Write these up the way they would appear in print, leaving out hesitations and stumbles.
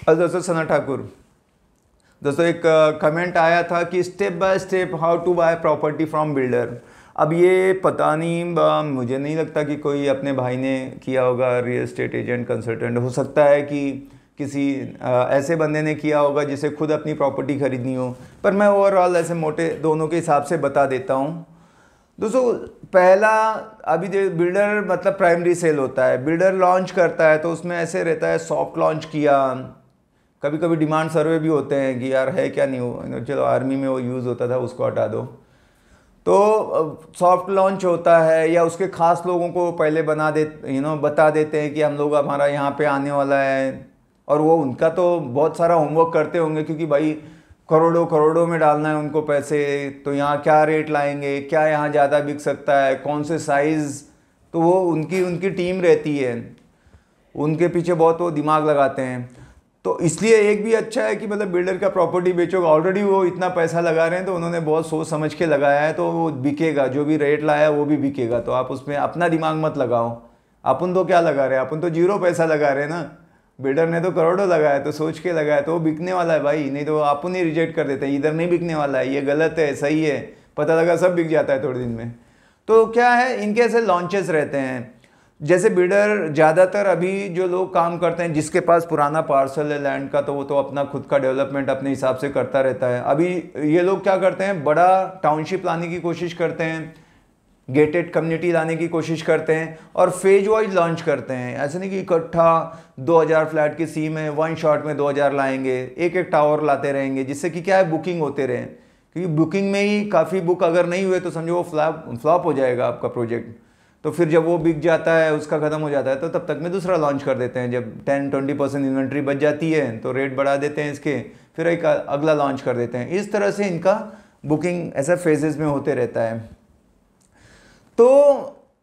दोस्तों सना ठाकुर, दोस्तों एक कमेंट आया था कि step by step how to buy property from builder. अब ये पता नहीं, मुझे नहीं लगता कि कोई अपने भाई ने किया होगा, रियल एस्टेट एजेंट कंसल्टेंट। हो सकता है कि किसी ऐसे बंदे ने किया होगा जिसे खुद अपनी प्रॉपर्टी खरीदनी हो, पर मैं ओवरऑल ऐसे मोटे दोनों के हिसाब से बता देता हूँ। दोस्तों पहला, अभी बिल्डर मतलब प्राइमरी सेल होता है, बिल्डर लॉन्च करता है तो उसमें ऐसे रहता है सॉफ्ट लॉन्च किया, कभी कभी डिमांड सर्वे भी होते हैं कि यार है क्या नहीं हो, चलो आर्मी में वो यूज़ होता था उसको हटा दो। तो सॉफ्ट लॉन्च होता है, या उसके खास लोगों को पहले बता देते हैं कि हम लोग हमारा यहाँ पे आने वाला है, और वो उनका तो बहुत सारा होमवर्क करते होंगे क्योंकि भाई करोड़ों करोड़ों में डालना है उनको पैसे, तो यहाँ क्या रेट लाएंगे, क्या यहाँ ज़्यादा बिक सकता है, कौन से साइज़, तो वो उनकी टीम रहती है, उनके पीछे बहुत वो दिमाग लगाते हैं। तो इसलिए एक भी अच्छा है कि मतलब बिल्डर का प्रॉपर्टी बेचोगे, ऑलरेडी वो इतना पैसा लगा रहे हैं तो उन्होंने बहुत सोच समझ के लगाया है, तो वो बिकेगा, जो भी रेट लाया वो भी बिकेगा। तो आप उसमें अपना दिमाग मत लगाओ। अपन तो क्या लगा रहे हैं, अपन तो 0 पैसा लगा रहे हैं ना, बिल्डर ने तो करोड़ों लगाया, तो सोच के लगाया, तो वो बिकने वाला है भाई, नहीं तो अपन ही रिजेक्ट कर देते हैं, इधर नहीं बिकने वाला है, ये गलत है, सही है, पता लगा सब बिक जाता है थोड़े दिन में। तो क्या है, इनके ऐसे लॉन्चेस रहते हैं। जैसे बिल्डर ज़्यादातर अभी जो लोग काम करते हैं, जिसके पास पुराना पार्सल है लैंड का, तो वो तो अपना खुद का डेवलपमेंट अपने हिसाब से करता रहता है। अभी ये लोग क्या करते हैं, बड़ा टाउनशिप लाने की कोशिश करते हैं, गेटेड कम्युनिटी लाने की कोशिश करते हैं, और फेज वाइज लॉन्च करते हैं। ऐसे नहीं कि इकट्ठा 2000 फ्लैट की सी में वन शॉट में 2000 लाएंगे, एक एक टावर लाते रहेंगे, जिससे कि क्या है, बुकिंग होते रहे, क्योंकि बुकिंग में ही काफ़ी बुक अगर नहीं हुए तो समझो वो फ्लॉप हो जाएगा आपका प्रोजेक्ट। तो फिर जब वो बिक जाता है, उसका ख़त्म हो जाता है, तो तब तक में दूसरा लॉन्च कर देते हैं। जब 10-20% इन्वेंट्री बच जाती है तो रेट बढ़ा देते हैं इसके, फिर एक अगला लॉन्च कर देते हैं। इस तरह से इनका बुकिंग ऐसा फेजेस में होते रहता है। तो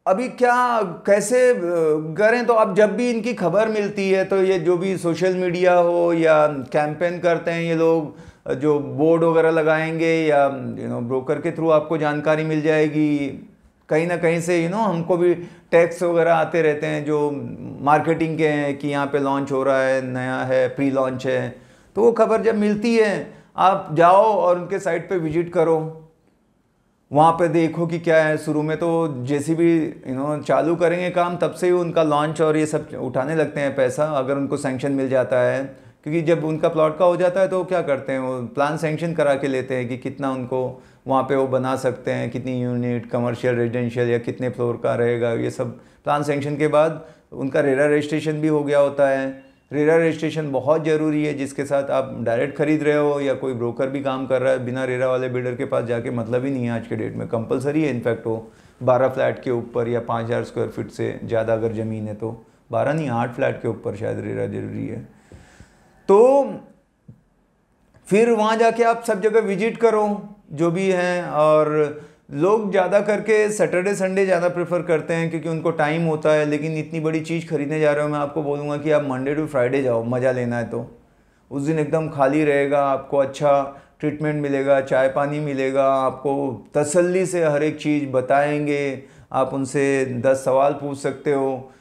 अभी क्या कैसे करें, तो अब जब भी इनकी खबर मिलती है, तो ये जो भी सोशल मीडिया हो या कैंपेन करते हैं ये लोग, जो बोर्ड वगैरह लगाएंगे या ब्रोकर के थ्रू आपको जानकारी मिल जाएगी, कहीं ना कहीं से हमको भी टैक्स वगैरह आते रहते हैं जो मार्केटिंग के हैं कि यहाँ पे लॉन्च हो रहा है, नया है, प्री लॉन्च है। तो वो खबर जब मिलती है, आप जाओ और उनके साइट पे विजिट करो, वहाँ पे देखो कि क्या है। शुरू में तो जैसे भी चालू करेंगे काम, तब से ही उनका लॉन्च और ये सब उठाने लगते हैं पैसा, अगर उनको सैंक्शन मिल जाता है। क्योंकि जब उनका प्लॉट का हो जाता है तो क्या करते हैं, वो प्लान सैंक्शन करा के लेते हैं कि कितना उनको वहाँ पे वो बना सकते हैं, कितनी यूनिट कमर्शियल रेजिडेंशियल या कितने फ्लोर का रहेगा, ये सब प्लान सैंक्शन के बाद उनका रेरा रजिस्ट्रेशन भी हो गया होता है। रेरा रजिस्ट्रेशन बहुत ज़रूरी है, जिसके साथ आप डायरेक्ट खरीद रहे हो या कोई ब्रोकर भी काम कर रहा है, बिना रेरा वाले बिल्डर के पास जाके मतलब ही नहीं है। आज के डेट में कंपलसरी है इनफैक्ट वो 12 फ्लैट के ऊपर या 5000 स्क्वायर फीट से ज़्यादा अगर ज़मीन है तो 12 नहीं 8 फ्लैट के ऊपर शायद रेरा ज़रूरी है। तो फिर वहाँ जाके आप सब जगह विजिट करो जो भी हैं, और लोग ज़्यादा करके सैटरडे संडे ज़्यादा प्रेफर करते हैं क्योंकि उनको टाइम होता है। लेकिन इतनी बड़ी चीज़ खरीदने जा रहे हो, मैं आपको बोलूँगा कि आप मंडे टू फ्राइडे जाओ, मज़ा लेना है तो। उस दिन एकदम खाली रहेगा, आपको अच्छा ट्रीटमेंट मिलेगा, चाय पानी मिलेगा, आपको तसल्ली से हर एक चीज़ बताएंगे, आप उनसे 10 सवाल पूछ सकते हो।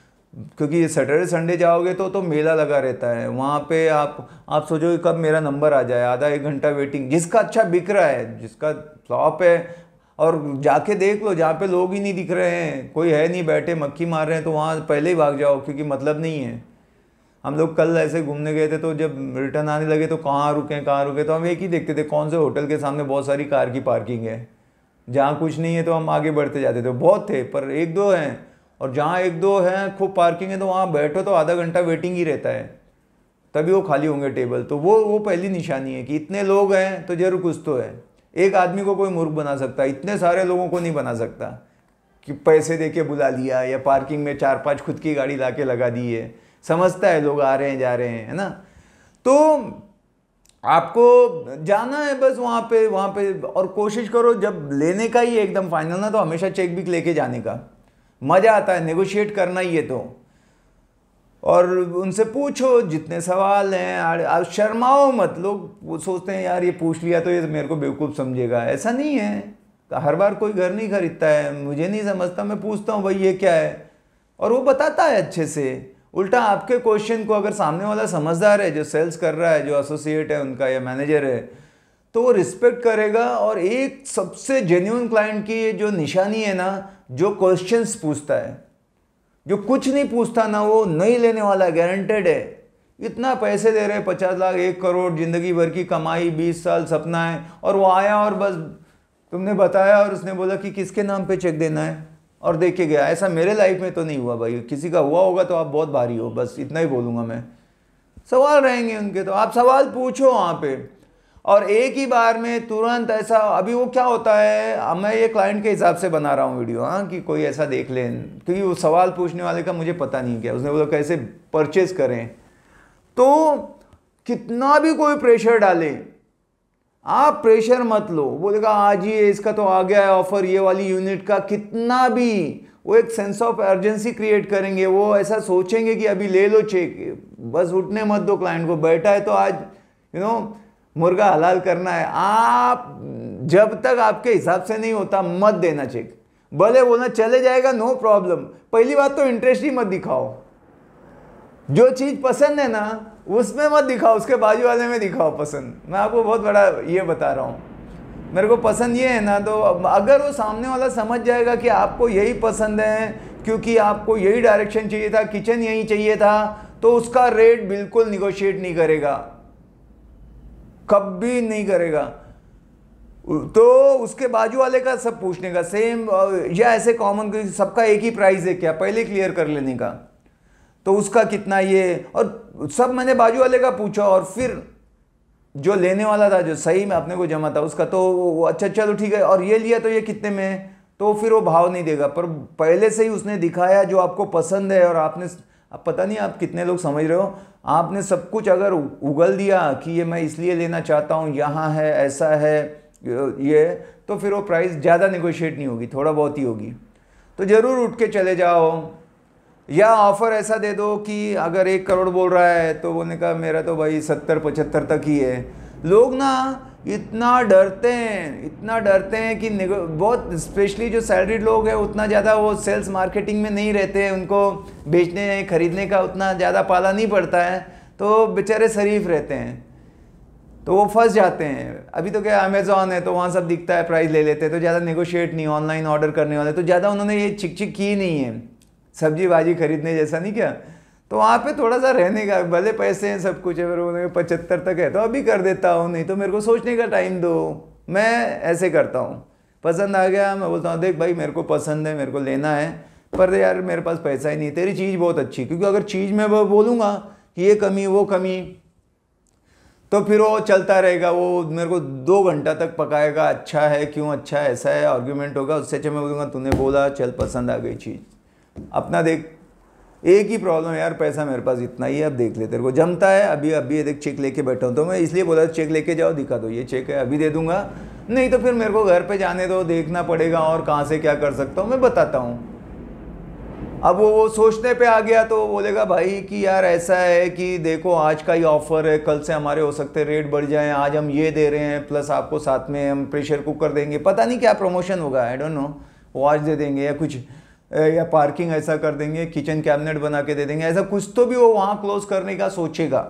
क्योंकि सैटरडे संडे जाओगे तो मेला लगा रहता है वहाँ पे। आप सोचोगे कब मेरा नंबर आ जाए, आधा एक घंटा वेटिंग। जिसका अच्छा बिक रहा है, जिसका फ्लॉप है, और जाके देख लो जहाँ पे लोग ही नहीं दिख रहे हैं, कोई है नहीं, बैठे मक्खी मार रहे हैं, तो वहाँ पहले ही भाग जाओ क्योंकि मतलब नहीं है। हम लोग कल ऐसे घूमने गए थे, तो जब रिटर्न आने लगे तो कहाँ रुके, तो हम एक ही देखते थे कौन से होटल के सामने बहुत सारी कार की पार्किंग है। जहाँ कुछ नहीं है तो हम आगे बढ़ते जाते थे। बहुत थे पर 1-2 हैं, और जहाँ 1-2 हैं खूब पार्किंग है तो वहाँ बैठो तो आधा घंटा वेटिंग ही रहता है, तभी वो खाली होंगे टेबल। तो वो पहली निशानी है कि इतने लोग हैं तो जरूर कुछ तो है। एक आदमी को कोई मूर्ख बना सकता है, इतने सारे लोगों को नहीं बना सकता कि पैसे दे के बुला लिया या पार्किंग में 4-5 खुद की गाड़ी ला के लगा दी है। समझता है लोग आ रहे हैं जा रहे हैं, है ना। तो आपको जाना है बस वहाँ पे, और कोशिश करो जब लेने का ही एकदम फाइनल ना, तो हमेशा चेक भी लेके जाने का। मज़ा आता है, नेगोशिएट करना ही है तो। और उनसे पूछो जितने सवाल हैं। आप शर्माओ मत। लोग वो सोचते हैं यार ये पूछ लिया तो ये मेरे को बेवकूफ़ समझेगा, ऐसा नहीं है। हर बार कोई घर नहीं खरीदता है, मुझे नहीं समझता, मैं पूछता हूँ भाई ये क्या है, और वो बताता है अच्छे से। उल्टा आपके क्वेश्चन को अगर सामने वाला समझदार है, जो सेल्स कर रहा है, जो एसोसिएट है उनका या मैनेजर है, तो वो रिस्पेक्ट करेगा। और एक सबसे जेन्युइन क्लाइंट की जो निशानी है ना, जो क्वेश्चंस पूछता है, जो कुछ नहीं पूछता ना, वो नहीं लेने वाला, गारंटेड है। इतना पैसे दे रहे, 50 लाख 1 करोड़, जिंदगी भर की कमाई, 20 साल सपना है, और वो आया और बस तुमने बताया और उसने बोला कि किसके नाम पे चेक देना है और दे के गया। ऐसा मेरे लाइफ में तो नहीं हुआ भाई। किसी का हुआ होगा तो आप बहुत भारी हो, बस इतना ही बोलूँगा मैं। सवाल रहेंगे उनके, तो आप सवाल पूछो वहाँ पे, और एक ही बार में तुरंत ऐसा। अभी वो क्या होता है, मैं ये क्लाइंट के हिसाब से बना रहा हूँ वीडियो, हाँ, कि कोई ऐसा देख लें, क्योंकि वो सवाल पूछने वाले का मुझे पता नहीं क्या, उसने बोला कैसे परचेज करें। तो कितना भी कोई प्रेशर डाले, आप प्रेशर मत लो। बोलेगा आज ही इसका तो आ गया है ऑफर ये वाली यूनिट का, कितना भी वो एक सेंस ऑफ अर्जेंसी क्रिएट करेंगे। वो ऐसा सोचेंगे कि अभी ले लो चेक, बस उठने मत दो क्लाइंट को। बैठा है तो आज मुर्गा हलाल करना है। आप जब तक आपके हिसाब से नहीं होता मत देना चेक। भले बोलना चले जाएगा, नो प्रॉब्लम। पहली बात तो इंटरेस्ट ही मत दिखाओ। जो चीज़ पसंद है ना उसमें मत दिखाओ, उसके बाजू वाले में दिखाओ पसंद। मैं आपको बहुत बड़ा ये बता रहा हूँ, मेरे को पसंद ये है ना, तो अगर वो सामने वाला समझ जाएगा कि आपको यही पसंद है क्योंकि आपको यही डायरेक्शन चाहिए था, किचन यही चाहिए था, तो उसका रेट बिल्कुल निगोशिएट नहीं करेगा, कभी नहीं करेगा। तो उसके बाजू वाले का सब पूछने का सेम, या ऐसे कॉमन सबका एक ही प्राइस है क्या, पहले क्लियर कर लेने का। तो उसका कितना ये, और सब मैंने बाजू वाले का पूछा, और फिर जो लेने वाला था, जो सही में अपने को जमा था, उसका तो अच्छा चलो ठीक है, और ये लिया तो ये कितने में, तो फिर वो भाव नहीं देगा। पर पहले से ही उसने दिखाया जो आपको पसंद है, और आपने, अब पता नहीं आप कितने लोग समझ रहे हो, आपने सब कुछ अगर उगल दिया कि ये मैं इसलिए लेना चाहता हूँ, यहाँ है, ऐसा है ये, तो फिर वो प्राइस ज़्यादा नेगोशिएट नहीं होगी, थोड़ा बहुत ही होगी। तो ज़रूर उठ के चले जाओ, या ऑफ़र ऐसा दे दो कि अगर 1 करोड़ बोल रहा है तो बोलने का मेरा तो भाई 70-75 तक ही है। लोग ना इतना डरते हैं, इतना डरते हैं कि बहुत, स्पेशली जो सैलरीड लोग हैं, उतना ज़्यादा वो सेल्स मार्केटिंग में नहीं रहते हैं, उनको बेचने खरीदने का उतना ज़्यादा पाला नहीं पड़ता है, तो बेचारे शरीफ रहते हैं, तो वो फंस जाते हैं। अभी तो क्या अमेज़ॉन है तो वहाँ सब दिखता है, प्राइस ले लेते हैं, तो ज़्यादा नेगोशिएट नहीं, ऑनलाइन ऑर्डर करने वाले तो ज़्यादा उन्होंने ये चिक चिक की नहीं है, सब्जी भाजी खरीदने जैसा नहीं क्या। तो वहाँ पे थोड़ा सा रहने का, भले पैसे हैं सब कुछ है, पर उन्हें 75 तक है तो अभी कर देता हूँ, नहीं तो मेरे को सोचने का टाइम दो। मैं ऐसे करता हूँ, पसंद आ गया मैं बोलता हूँ देख भाई मेरे को पसंद है, मेरे को लेना है, पर यार मेरे पास पैसा ही नहीं, तेरी चीज़ बहुत अच्छी। क्योंकि अगर चीज़ में वो बोलूँगा कि ये कमी वो कमी, तो फिर वो चलता रहेगा, वो मेरे को 2 घंटा तक पकाएगा, अच्छा है क्यों अच्छा है, ऐसा है, आर्ग्यूमेंट होगा। उससे अच्छा मैं बोलूँगा तूने बोला चल पसंद आ गई चीज़, अपना देख। एक ही प्रॉब्लम है यार, पैसा मेरे पास इतना ही है, अब देख ले तेरे को जमता है। अभी अभी देख चेक लेके बैठा हूँ, तो मैं इसलिए बोला चेक लेके जाओ, दिखा दो ये चेक है, अभी दे दूंगा, नहीं तो फिर मेरे को घर पे जाने दो, देखना पड़ेगा और कहाँ से क्या कर सकता हूँ मैं बताता हूँ। अब वो सोचने पे आ गया तो बोलेगा भाई कि यार ऐसा है कि देखो आज का ही ऑफर है, कल से हमारे हो सकते रेट बढ़ जाएं, आज हम ये दे रहे हैं प्लस आपको साथ में हम प्रेशर कुकर देंगे, पता नहीं क्या प्रमोशन होगा, आई डोंट नो, वॉच दे देंगे या कुछ, या पार्किंग ऐसा कर देंगे, किचन कैबिनेट बना के दे देंगे, ऐसा कुछ तो भी वो वहाँ क्लोज करने का सोचेगा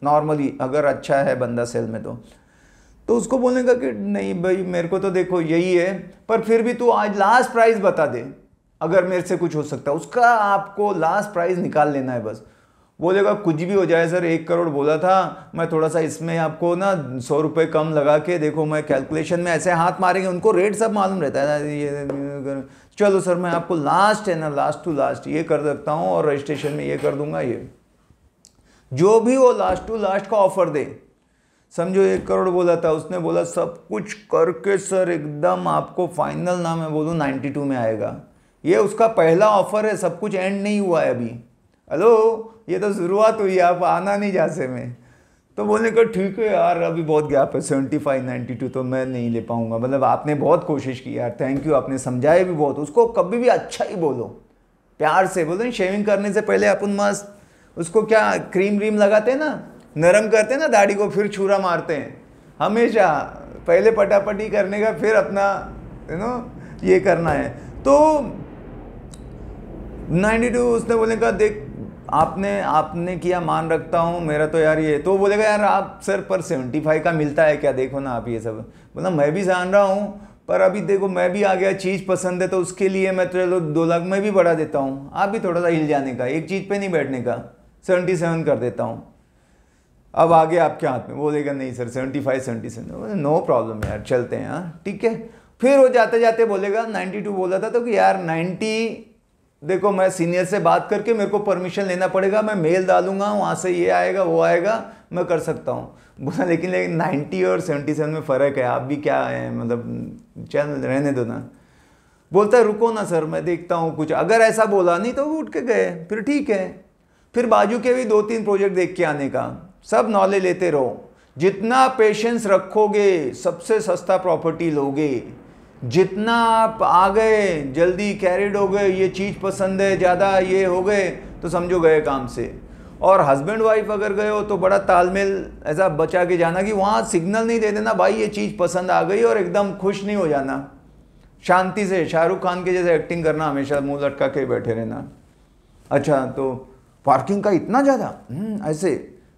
नॉर्मली, अगर अच्छा है बंदा सेल में। तो उसको बोलने का कि नहीं भाई मेरे को तो देखो यही है, पर फिर भी तू आज लास्ट प्राइस बता दे, अगर मेरे से कुछ हो सकता है, उसका आपको लास्ट प्राइस निकाल लेना है बस। बोलेगा कुछ भी हो जाए सर, 1 करोड़ बोला था, मैं थोड़ा सा इसमें आपको ना 100 रुपये कम लगा के देखो, मैं कैलकुलेशन में ऐसे हाथ मारेंगे, उनको रेट सब मालूम रहता है, ये चलो सर मैं आपको लास्ट है ना, लास्ट टू लास्ट ये कर सकता हूँ और रजिस्ट्रेशन में ये कर दूंगा, ये जो भी वो लास्ट टू लास्ट का ऑफर दे। समझो 1 करोड़ बोला था, उसने बोला सब कुछ करके सर एकदम आपको फाइनल ना मैं बोलूँ 92 में आएगा, ये उसका पहला ऑफर है, सब कुछ एंड नहीं हुआ है अभी, हेलो ये तो शुरुआत हुई है, आप आना नहीं जासे में। तो बोलने का ठीक है यार अभी बहुत गैप है, 75-92 तो मैं नहीं ले पाऊंगा, मतलब आपने बहुत कोशिश की यार, थैंक यू, आपने समझाया भी बहुत। उसको कभी भी अच्छा ही बोलो, प्यार से बोलो, शेविंग करने से पहले अपन मस्त उसको क्या क्रीम व्रीम लगाते हैं ना, नरम करते हैं ना दाढ़ी को, फिर छुरा मारते हैं हमेशा। पहले पटापटी करने का, फिर अपना ये करना है। तो 92 उसने बोले का देख आपने किया, मान रखता हूँ, मेरा तो यार ये, तो बोलेगा यार आप सर पर 75 का मिलता है क्या, देखो ना आप ये सब। बोला मैं भी जान रहा हूँ, पर अभी देखो मैं भी आ गया, चीज़ पसंद है तो उसके लिए मैं चलो 2 लाख मैं भी बढ़ा देता हूँ, आप भी थोड़ा सा हिल जाने का, एक चीज़ पे नहीं बैठने का, 77 कर देता हूँ। अब आगे आपके हाथ में। बोलेगा नहीं सर 75 77, नो प्रॉब्लम यार चलते हैं, हाँ ठीक है। फिर वो जाते जाते बोलेगा 92 बोला था तो कि यार 90 देखो मैं सीनियर से बात करके मेरे को परमिशन लेना पड़ेगा, मैं मेल डालूंगा वहाँ से ये आएगा वो आएगा, मैं कर सकता हूँ। बोला लेकिन 90 और 77 में फ़र्क है, आप भी क्या है मतलब चल रहने दो ना। बोलता है रुको ना सर मैं देखता हूँ कुछ, अगर ऐसा बोला नहीं तो उठ के गए, फिर ठीक है। फिर बाजू के भी 2-3 प्रोजेक्ट देख के आने का, सब नॉलेज लेते रहो। जितना पेशेंस रखोगे सबसे सस्ता प्रॉपर्टी लोगे। जितना आप आ गए जल्दी कैरिड हो गए, ये चीज़ पसंद है ज़्यादा ये हो गए, तो समझो गए काम से। और हस्बैंड वाइफ अगर गए हो तो बड़ा तालमेल ऐसा बचा के जाना कि वहाँ सिग्नल नहीं दे देना भाई ये चीज़ पसंद आ गई और एकदम खुश नहीं हो जाना। शांति से शाहरुख खान के जैसे एक्टिंग करना, हमेशा मुंह लटका के बैठे रहना। अच्छा तो पार्किंग का इतना ज़्यादा ऐसे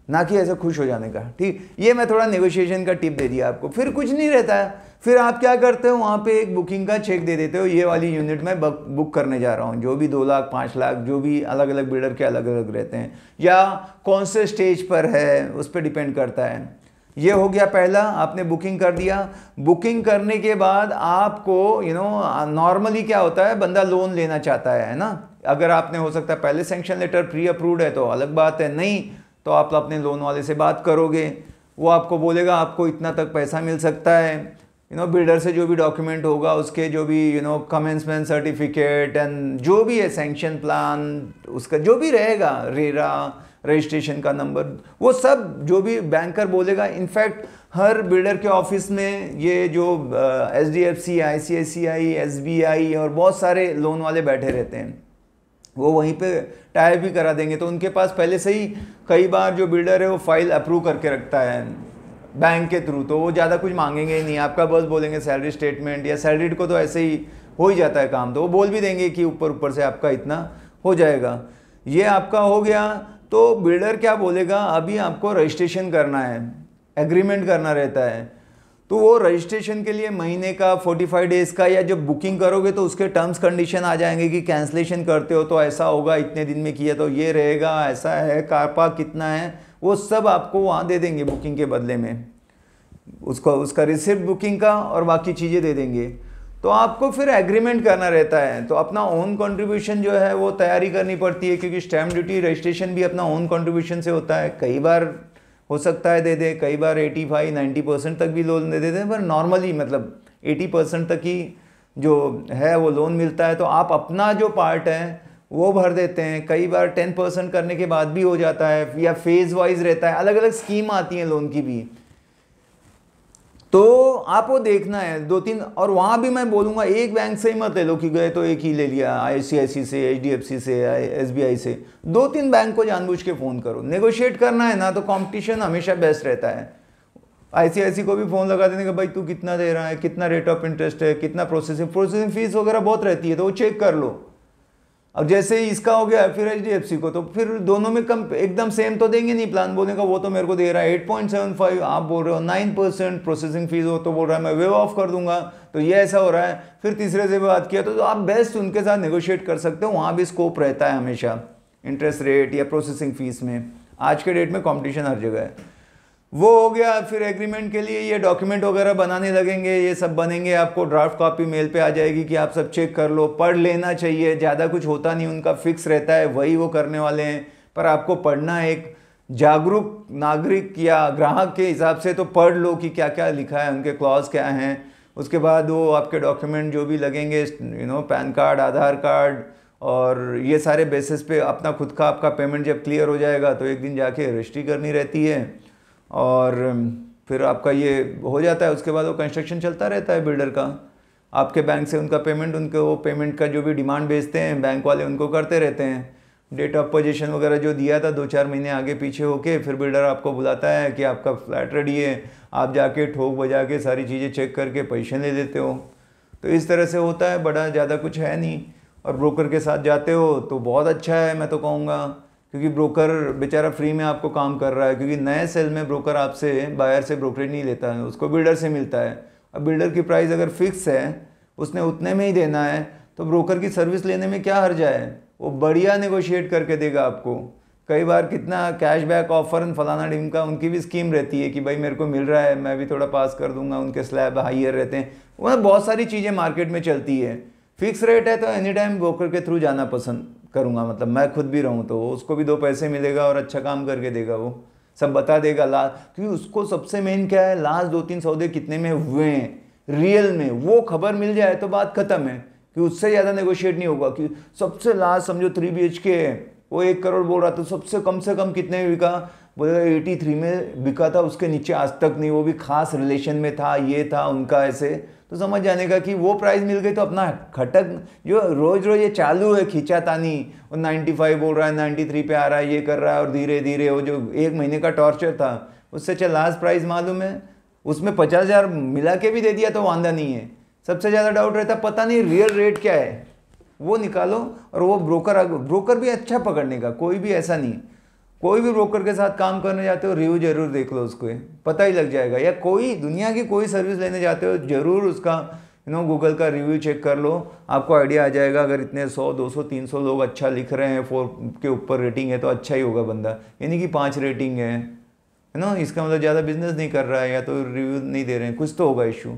ना कि ऐसे खुश हो जाने का। ठीक, ये मैं थोड़ा नेगोशिएशन का टिप दे दिया आपको। फिर कुछ नहीं रहता है, फिर आप क्या करते हो वहाँ पे एक बुकिंग का चेक दे देते हो, ये वाली यूनिट में बुक करने जा रहा हूँ, जो भी 2 लाख 5 लाख जो भी अलग अलग बिल्डर के अलग अलग रहते हैं, या कौन से स्टेज पर है उस पर डिपेंड करता है। ये हो गया पहला, आपने बुकिंग कर दिया। बुकिंग करने के बाद आपको नॉर्मली क्या होता है, बंदा लोन लेना चाहता है ना। अगर आपने हो सकता है पहले सैंक्शन लेटर प्री अप्रूव्ड है तो अलग बात है, नहीं तो आप अपने लोन वाले से बात करोगे, वो आपको बोलेगा आपको इतना तक पैसा मिल सकता है। बिल्डर से जो भी डॉक्यूमेंट होगा उसके जो भी कमेंसमेंट सर्टिफिकेट एंड जो भी है सैंक्शन प्लान, उसका जो भी रहेगा, रेरा रजिस्ट्रेशन का नंबर, वो सब जो भी बैंकर बोलेगा। इनफैक्ट हर बिल्डर के ऑफिस में ये जो HDFC, ICICI, SBI और बहुत सारे लोन वाले बैठे रहते हैं, वो वहीं पे टाइप भी करा देंगे। तो उनके पास पहले से ही कई बार जो बिल्डर है वो फाइल अप्रूव करके रखता है बैंक के थ्रू, तो वो ज़्यादा कुछ मांगेंगे ही नहीं आपका, बस बोलेंगे सैलरी स्टेटमेंट, या सैलरीड को तो ऐसे ही हो ही जाता है काम, तो वो बोल भी देंगे कि ऊपर से आपका इतना हो जाएगा। ये आपका हो गया। तो बिल्डर क्या बोलेगा, अभी आपको रजिस्ट्रेशन करना है, एग्रीमेंट करना रहता है, तो वो रजिस्ट्रेशन के लिए महीने का 45 डेज़ का, या जब बुकिंग करोगे तो उसके टर्म्स कंडीशन आ जाएंगे कि कैंसलेशन करते हो तो ऐसा होगा, इतने दिन में किया तो ये रहेगा, ऐसा है, कार पार्क कितना है, वो सब आपको वहाँ दे देंगे बुकिंग के बदले में, उसका रिसिप्ट बुकिंग का और बाकी चीज़ें दे देंगे। तो आपको फिर एग्रीमेंट करना रहता है, तो अपना ओन कंट्रीब्यूशन जो है वो तैयारी करनी पड़ती है, क्योंकि स्टैम्प ड्यूटी रजिस्ट्रेशन भी अपना ओन कंट्रीब्यूशन से होता है। कई बार हो सकता है दे दे, कई बार 85-90% तक भी लोन दे देते हैं, पर नॉर्मली मतलब 80% तक ही जो है वो लोन मिलता है। तो आप अपना जो पार्ट है वो भर देते हैं, कई बार 10% करने के बाद भी हो जाता है, या फेज वाइज रहता है, अलग अलग स्कीम आती है लोन की भी। तो आप वो देखना है 2-3, और वहाँ भी मैं बोलूँगा एक बैंक से ही मत ले लो कि गए तो एक ही ले लिया, ICICI से, HDFC से, SBI से, 2-3 बैंक को जानबूझ के फ़ोन करो। नेगोशिएट करना है ना तो कंपटीशन हमेशा बेस्ट रहता है। ICICI को भी फ़ोन लगा देने का, भाई तू कितना दे रहा है, कितना रेट ऑफ इंटरेस्ट है, कितना प्रोसेसिंग फीस वगैरह बहुत रहती है, तो वो चेक कर लो। अब जैसे ही इसका हो गया फिर HDFC को, तो फिर दोनों में कम एकदम सेम तो देंगे नहीं। प्लान बोलने का वो तो मेरे को दे रहा है 8.75, आप बोल रहे हो 9% प्रोसेसिंग फीस हो, तो बोल रहा है मैं वेव ऑफ कर दूंगा, तो ये ऐसा हो रहा है। फिर तीसरे से बात किया तो आप बेस्ट उनके साथ नेगोशिएट कर सकते हो, वहाँ भी स्कोप रहता है हमेशा इंटरेस्ट रेट या प्रोसेसिंग फीस में। आज के डेट में कॉम्पिटिशन हर जगह है। वो हो गया। फिर एग्रीमेंट के लिए ये डॉक्यूमेंट वगैरह बनाने लगेंगे, ये सब बनेंगे, आपको ड्राफ्ट कॉपी मेल पे आ जाएगी कि आप सब चेक कर लो, पढ़ लेना चाहिए। ज़्यादा कुछ होता नहीं, उनका फिक्स रहता है, वही वो करने वाले हैं, पर आपको पढ़ना एक जागरूक नागरिक या ग्राहक के हिसाब से तो पढ़ लो कि क्या क्या लिखा है, उनके क्लॉज क्या हैं। उसके बाद वो आपके डॉक्यूमेंट जो भी लगेंगे, पैन कार्ड, आधार कार्ड, और ये सारे बेसिस पे अपना खुद का आपका पेमेंट जब क्लियर हो जाएगा तो एक दिन जाके रजिस्ट्री करनी रहती है, और फिर आपका ये हो जाता है। उसके बाद वो कंस्ट्रक्शन चलता रहता है बिल्डर का, आपके बैंक से उनका पेमेंट, उनके वो पेमेंट का जो भी डिमांड भेजते हैं बैंक वाले उनको करते रहते हैं। डेट ऑफ पोजीशन वगैरह जो दिया था 2-4 महीने आगे पीछे होके, फिर बिल्डर आपको बुलाता है कि आपका फ्लैट रेडी है, आप जाके ठोक बजा के सारी चीज़ें चेक करके पैसे ले लेते हो। तो इस तरह से होता है, बड़ा ज़्यादा कुछ है नहीं। और ब्रोकर के साथ जाते हो तो बहुत अच्छा है, मैं तो कहूँगा, क्योंकि ब्रोकर बेचारा फ्री में आपको काम कर रहा है, क्योंकि नए सेल में ब्रोकर आपसे बायर से ब्रोकरेज नहीं लेता है, उसको बिल्डर से मिलता है। अब बिल्डर की प्राइस अगर फिक्स है, उसने उतने में ही देना है, तो ब्रोकर की सर्विस लेने में क्या हर्जा है, वो बढ़िया नेगोशिएट करके देगा आपको। कई बार कितना कैशबैक ऑफर फलाना ढिमका, उनकी भी स्कीम रहती है कि भाई मेरे को मिल रहा है, मैं भी थोड़ा पास कर दूंगा, उनके स्लैब हाइयर रहते हैं, वो बहुत सारी चीज़ें मार्केट में चलती है। फिक्स रेट है तो एनी टाइम ब्रोकर के थ्रू जाना पसंद करूँगा, मतलब मैं खुद भी रहूँ तो उसको भी 2 पैसे मिलेगा और अच्छा काम करके देगा, वो सब बता देगा लास्ट, क्योंकि उसको सबसे मेन क्या है, लास्ट 2-3 सौदे कितने में हुए हैं रियल में, वो खबर मिल जाए तो बात खत्म है, कि उससे ज़्यादा नेगोशिएट नहीं होगा। कि सबसे लास्ट समझो 3 BHK है, वो 1 करोड़ बोल रहा था, सबसे कम से कम कितने में बिका, बोलेगा 83 में बिका था, उसके नीचे आज तक नहीं, वो भी खास रिलेशन में था, ये था उनका ऐसे। तो समझ जाने का कि वो प्राइस मिल गई तो अपना खटक जो रोज रोज ये चालू है खींचातानी, वो 95 बोल रहा है, 93 पे आ रहा है, ये कर रहा है, और धीरे धीरे वो जो 1 महीने का टॉर्चर था, उससे अच्छा लास्ट प्राइस मालूम है, उसमें 50,000 मिला के भी दे दिया तो वांदा नहीं है। सबसे ज़्यादा डाउट रहता पता नहीं रियल रेट क्या है, वो निकालो। और वो ब्रोकर भी अच्छा पकड़ने का, कोई भी ऐसा नहीं, कोई भी ब्रोकर के साथ काम करने जाते हो रिव्यू जरूर देख लो, उसको पता ही लग जाएगा। या कोई दुनिया की कोई सर्विस लेने जाते हो जरूर उसका गूगल का रिव्यू चेक कर लो, आपको आइडिया आ जाएगा। अगर इतने 100, 200, 300 लोग अच्छा लिख रहे हैं, 4 के ऊपर रेटिंग है तो अच्छा ही होगा बंदा, यानी कि 5 रेटिंग है ना, इसका मतलब ज़्यादा बिजनेस नहीं कर रहा है या तो रिव्यू नहीं दे रहे हैं, कुछ तो होगा इशू।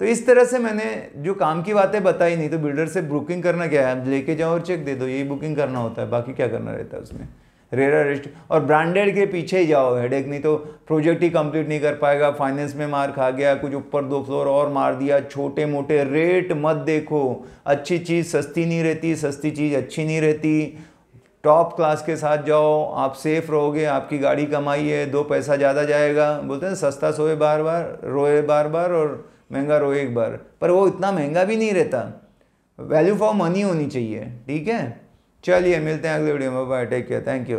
तो इस तरह से मैंने जो काम की बातें बताई, नहीं तो बिल्डर से बुकिंग करना क्या है, लेके जाओ और चेक दे दो, यही बुकिंग करना होता है, बाकी क्या करना रहता है उसमें। रेरा रेस्ट और ब्रांडेड के पीछे ही जाओ, हेडेक, नहीं तो प्रोजेक्ट ही कंप्लीट नहीं कर पाएगा, फाइनेंस में मार खा गया, कुछ ऊपर 2 फ्लोर और मार दिया, छोटे मोटे रेट मत देखो, अच्छी चीज़ सस्ती नहीं रहती, सस्ती चीज़ अच्छी नहीं रहती। टॉप क्लास के साथ जाओ, आप सेफ रहोगे, आपकी गाड़ी कमाई है, 2 पैसा ज़्यादा जाएगा। बोलते हैं सस्ता सोए बार बार, रोए बार बार, और महंगा रोए एक बार, पर वो इतना महंगा भी नहीं रहता, वैल्यू फॉर मनी होनी चाहिए। ठीक है, चलिए मिलते हैं अगले वीडियो में, bye, take care, thank you.